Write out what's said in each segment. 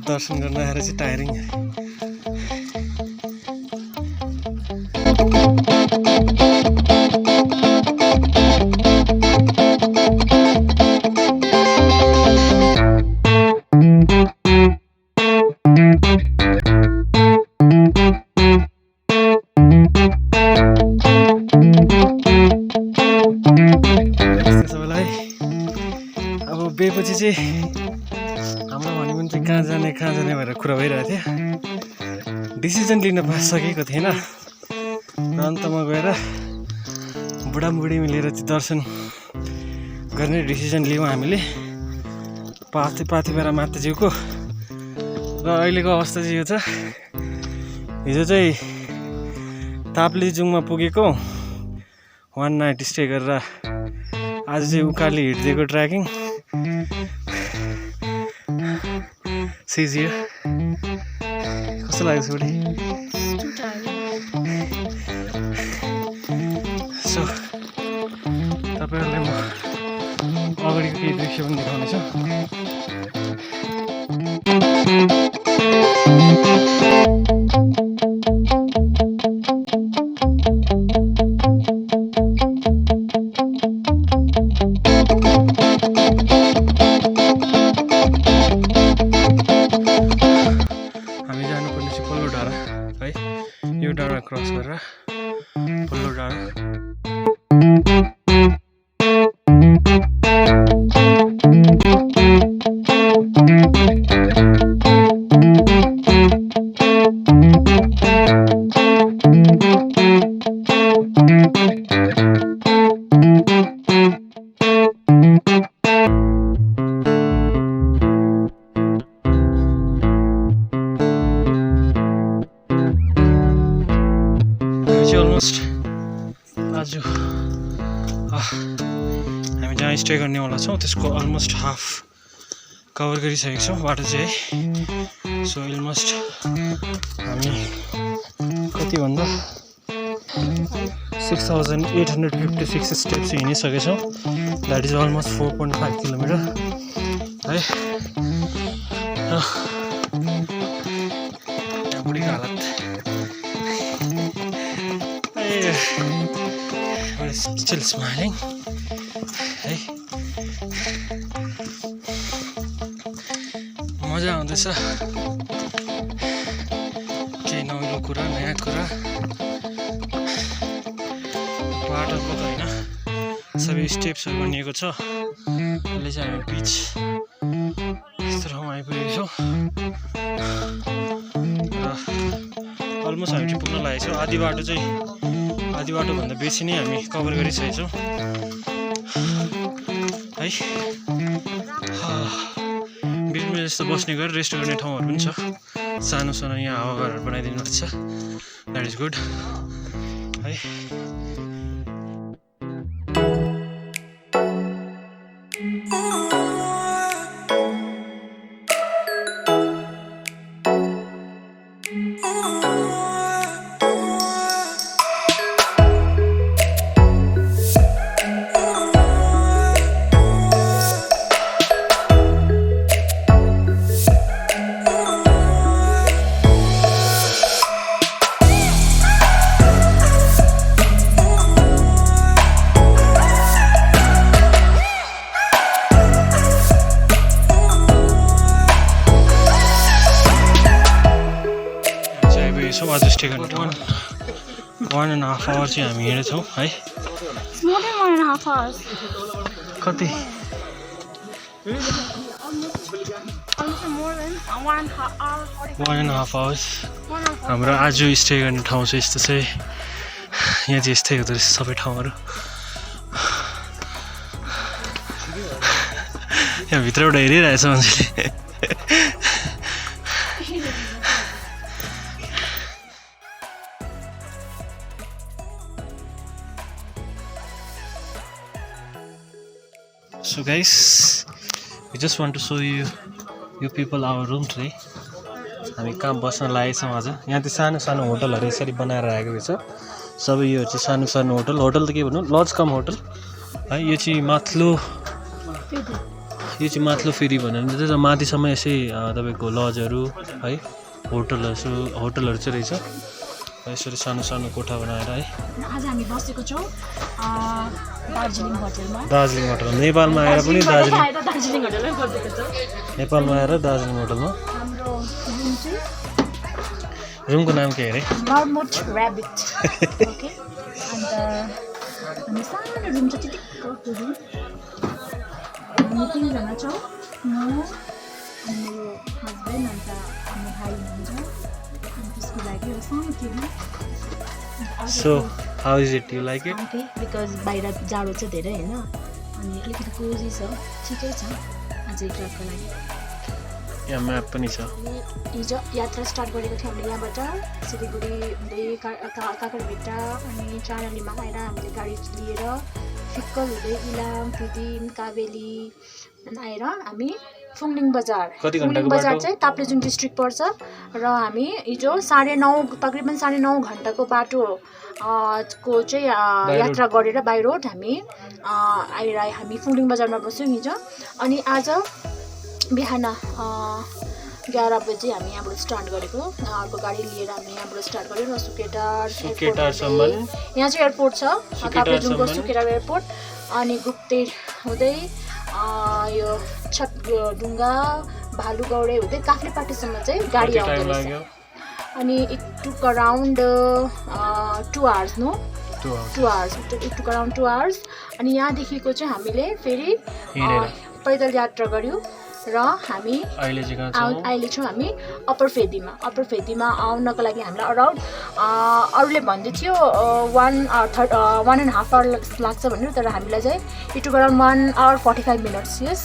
दर्शन गर्न आएर चाहिँ टायरिङ बेपछि चाहिँ हाम्रो हनिमुन चाहिँ कहाँ जाने भनेर कुरा भइरहेको थियो। डिसिजन लिन सकेको थिएन र अन्तमा गएर बुढाबुढी मिलेर चाहिँ दर्शन गर्ने डिसिजन लियौँ हामीले पाथिभरा माताज्यूको। र अहिलेको अवस्था चाहिँ यो छ, हिजो चाहिँ ताप्लेजुङमा पुगेको 1 नाइट स्टे गरेर आज चाहिँ उकाली हिँडिदिएको ट्र्याकिङ सिजियो। कस्तो लाग्छ बुढी? सो तपाईँहरूलाई म अगाडिको केही दृश्य पनि देखाउनेछु। क्रस गरेर पल्लो डाँडा अलमोस्ट आज हामी जहाँ स्टे गर्नेवाला छौँ त्यसको अलमोस्ट हाफ कभर गरिसकेको छौँ बाटो चाहिँ है। सो अलमोस्ट हामी कति भन्दा 6856 स्टेप्स हिँडिसकेछौँ। द्याट इज अलमोस्ट 4.5 किलोमिटर है। बुढीको हालत still smiling है। मजा आउँदैछ, केही नौलो कुरा नयाँ कुरा बाटोको त होइन सबै स्टेप्सहरू बनिएको छ। अहिले चाहिँ हामी बिच यस्तो ठाउँमा आइपुगेको छौँ र अलमोस्ट हामी चाहिँ पुग्न लागेको छौँ। आधी बाटोभन्दा बेसी नै हामी कभर गरिसकेको छौँ है। बिचमा जस्तो बस्ने गरेर रेस्ट गर्ने ठाउँहरू पनि छ, सानो सानो यहाँ हावाघरहरू बनाइदिनु भएको छ। द्याट इज गुड है। आज स्टे गर्ने ठाउँ 1.5 आवर चाहिँ हामी हिँडेछौँ है। कति 1.5 आवर्स हाम्रो आज स्टे गर्ने ठाउँ चाहिँ यस्तो चाहिँ। यहाँ चाहिँ यस्तै हुँदो रहेछ सबै ठाउँहरू। यहाँ भित्रबाट हेरिरहेछ मान्छेले। So guys, we just want to show you people our room today. हामी कहाँ बस्न लागेको छौँ आज। यहाँ चाहिँ सानो सानो होटलहरू यसरी बनाएर राखेको रहेछ सबै। यो चाहिँ सानो सानो होटल त के भन्नु, लज कम होटल है। यो चाहिँ माथिल्लो यो चाहिँ माथिल्लो फेरि भन्यो भने चाहिँ माथिसम्म यसै तपाईँको लजहरू है होटलहरू चाहिँ रहेछ यसरी सानो सानो कोठा बनाएर है। आज हामी बसेको छौँ दार्जिलिङ होटलमा। दार्जिलिङ होटल नेपालमा आएर पनि दार्जिलिङ होटलमै बसेको छौँ। नेपालमा आएर दार्जिलिङ होटलमा। हाम्रो रुम चाहिँ रुमको नाम के अरे? Marmot rabbit. ओके अन्त हामी सानो रुम छ त्यतिको रुम। हामी 3 जना छौँ, म अनि मेरो हस्बेन्ड अन्त हाम्रो भाइ हुनुहुन्छ अनि त्यसको लागि एउटा सानो TV. So how is it? You like it? Okay, because बाहिर जाडो छ धेरै हैन अनि अलिकति कोजी छ, ठिकै छ आज एक रातको लागि। यहाँ म्याप पनि छ। हिजो यात्रा स्टार्ट गरेको थियौँ हामीले यहाँबाट सिलिगुडी हुँदै काकरभिट्टा अनि चारालीमा आएर हामीले गाडी लिएर फिक्कल हुँदै इलाम फिदिम काबेली आएर हामी फुङलिङ बजार चाहिँ ताप्लेजुङ डिस्ट्रिक्ट पर्छ र हामी हिजो 9:30 तकरिबन 9:30 घण्टाको बाटो को चाहिँ यात्रा गरेर बाई रोड हामी आएर हामी फुङलिङ बजारमा बस्यौँ हिजो। अनि आज बिहान 11 बजे हामी यहाँबाट स्टार्ट गरेको अर्को गाडी लिएर हामी यहाँबाट स्टार्ट गऱ्यौँ र सुकेटारसम्म यहाँ चाहिँ एयरपोर्ट छ ताप्लेजुङको सुकेटार एयरपोर्ट अनि गुप्तेर हुँदै यो छटढुङ्गा भालुगौडे हुँदै काफ्लेपाटीसम्म चाहिँ गाडी आउँदो रहेछ। अनि it took around 2 hours no 2 hours it took around 2 hours। अनि यहाँदेखिको चाहिँ हामीले फेरि पैदल यात्रा गऱ्यौँ र हामी अहिले छौँ हामी अप्पर फेदीमा आउनको लागि हामीलाई अराउन्ड अरूले भन्दै थियो 1.5 hour लाग्छ भनेर तर हामीलाई चाहिँ it took around 1 hour 45 minutes यस।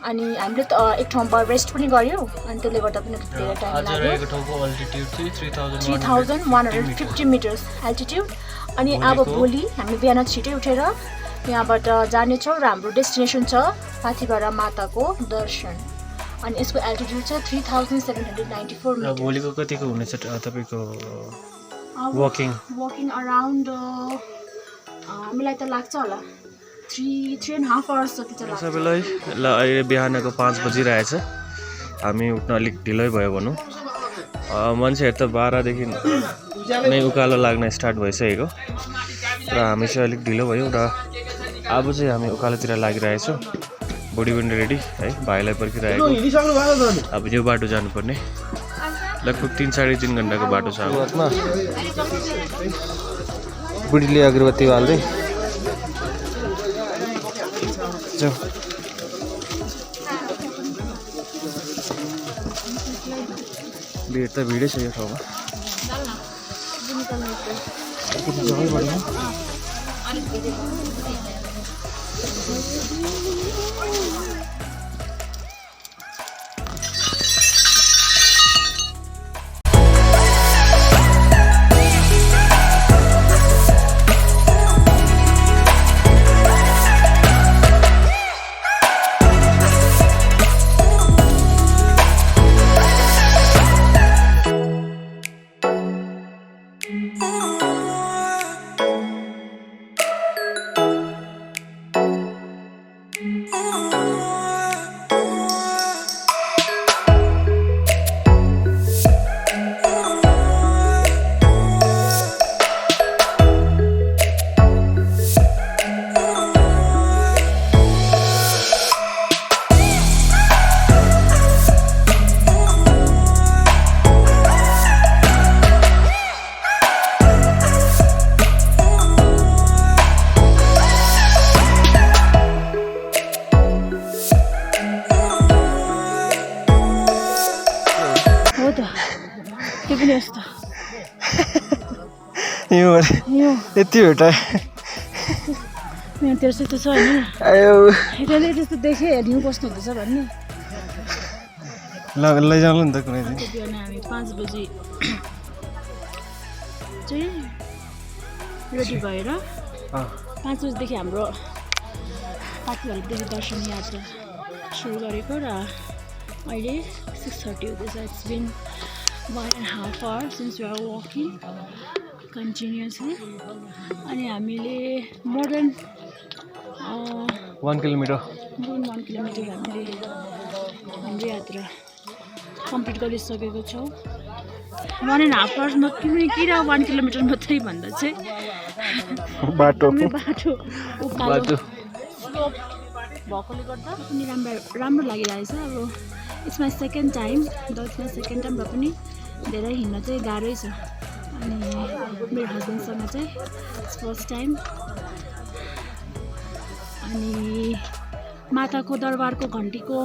अनि हामीले एक ठाउँमा रेस्ट पनि गऱ्यौँ अनि त्यसले गर्दा पनि धेरै टाइम लाग्यो। 3150 मिटर्स एल्टिट्युड। अनि अब भोलि हामी बिहान छिटै उठेर यहाँबाट जानेछौँ र हाम्रो डेस्टिनेसन छ पाथिभरा माताको दर्शन अनि यसको एल्टिट्युड छ 3794 मिटर। भोलिको कतिको हुनेछ तपाईँको वकिङ अराउन्ड हामीलाई त लाग्छ होला 3.5 hours जति चाहिँ लाग्छ सबैलाई। ल अहिले बिहानको 5 बजिरहेछ हामी उठ्न अलिक ढिलै भयो भनौँ। मान्छेहरू त 12 देखि नै उकालो लाग्न स्टार्ट भइसकेको र हामी चाहिँ अलिक ढिलो भयौँ र अब चाहिँ हामी उकालोतिर लागिरहेछौँ। बुढी पनि रेडी है भाइलाई पर्खिरहेको। अब यो बाटो जानुपर्ने लगभग 3-3.5 घन्टाको बाटो छ। बुढीले अगरबत्ती हाल्दै जाऊ। भिड त भिडै छ यो ठाउँमा। यति भेटा मेरो तेर्सो त छ हैन हेरेले त्यस्तो देखे हेर्नु कस्तो हुँदैछ भन्ने लैजाउनु नि त कुनै दिन। बिहान हामी 5 बजे चाहिँ रेडी भएर 5 बजेदेखि हाम्रो पाथिभरादेखि दर्शन यात्रा सुरु गरेको र अहिले 6:30 हुँदैछ। It's been 1.5 hours since we are walking continuously। अनि हामीले मोर देन 1 किलोमिटर 1 किलोमिटर हामीले हाम्रो यात्रा कम्प्लिट गरिसकेको छौँ 1.5 आवर्समा किन 1 किलोमिटर मात्रै भन्दा चाहिँ बाटो बाटो उकालो स्लोप भएकोले गर्दा पनि राम्रो लागिरहेछ अब इट्स माई सेकेन्ड टाइम र पनि धेरै हिँड्न चाहिँ गाह्रै छ अनि मेरो हस्बेन्डसँग चाहिँ फर्स्ट टाइम अनि माताको दरबारको घन्टीको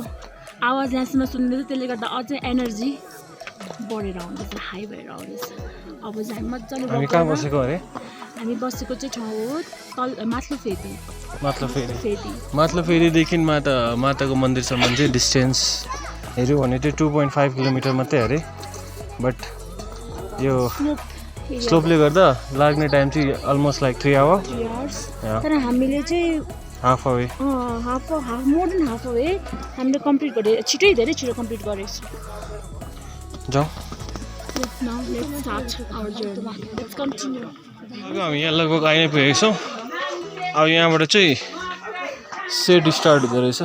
आवाज यहाँसम्म सुन्दैछ त्यसले गर्दा अझै एनर्जी बढेर आउँदैछ हाई भएर आउँदैछ अब चाहिँ हामी मजाले हामी कहाँ बसेको अरे हामी बसेको चाहिँ ठाउँ हो तल माथलो फेरीदेखि माताको मन्दिरसम्म चाहिँ डिस्टेन्स हेऱ्यो भने चाहिँ 2.5 किलोमिटर मात्रै अरे बट यो स्लोपले गर्दा लाग्ने टाइम चाहिँ अलमोस्ट लाइक 3 आवर्स तर हामीले चाहिँ half away more than half away हामीले कम्प्लिट गरे धेरै छिटो कम्प्लिट गरेको छौँ जाउँ हामी यहाँ लगभग आइ नै पुगेको छौँ अब यहाँबाट चाहिँ सेड स्टार्ट हुँदो रहेछ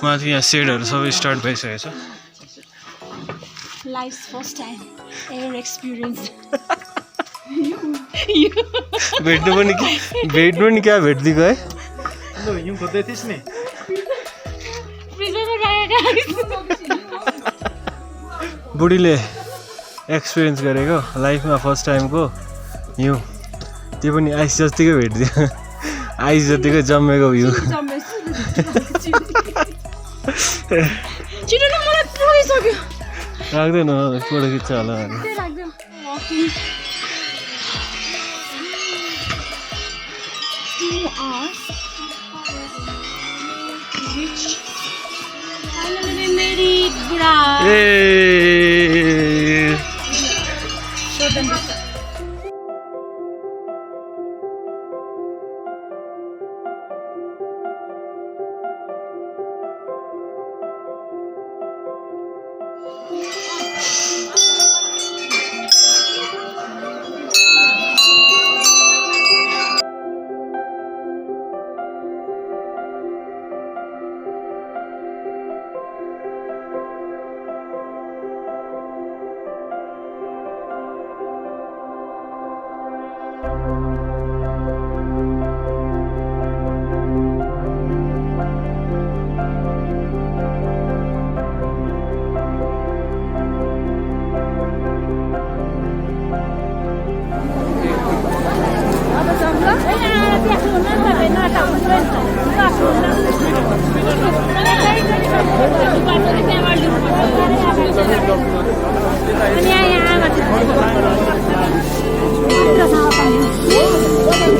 माथि यहाँ सेडहरू सबै स्टार्ट भइसकेको छ life first time air experience भेट्नु पनि क्या भेट्दिएको है यूं खोज्दै थिइस् नि बुढीले एक्सपिरियन्स गरेको लाइफमा फर्स्ट टाइमको हिउँ त्यो पनि आइस जतिकै भेटिदियो आइस जतिकै जमेको हिउँ राख्दैन फोटो खिच्छ होला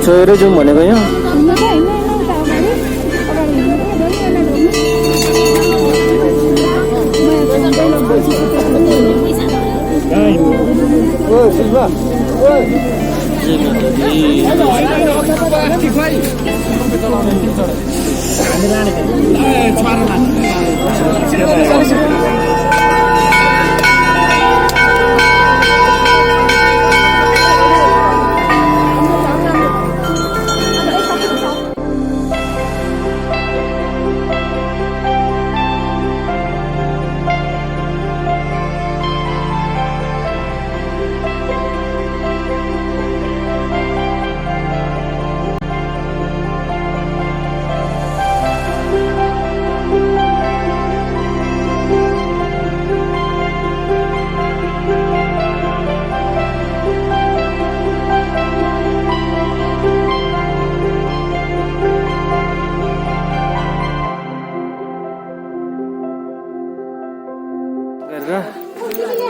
छोएर जाउँ भनेको यहाँ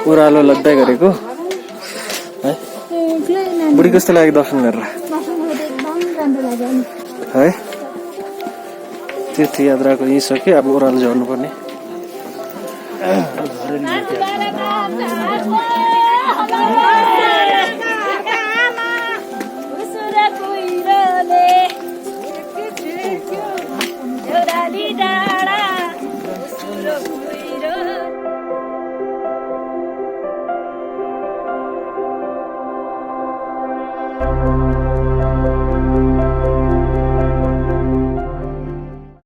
उरालो लग्दै गरेको है बुढी कस्तो लाग्यो दर्शन गरेर है तीर्थ यात्राको यही सक्यो अब ओह्रालो झर्नु पर्ने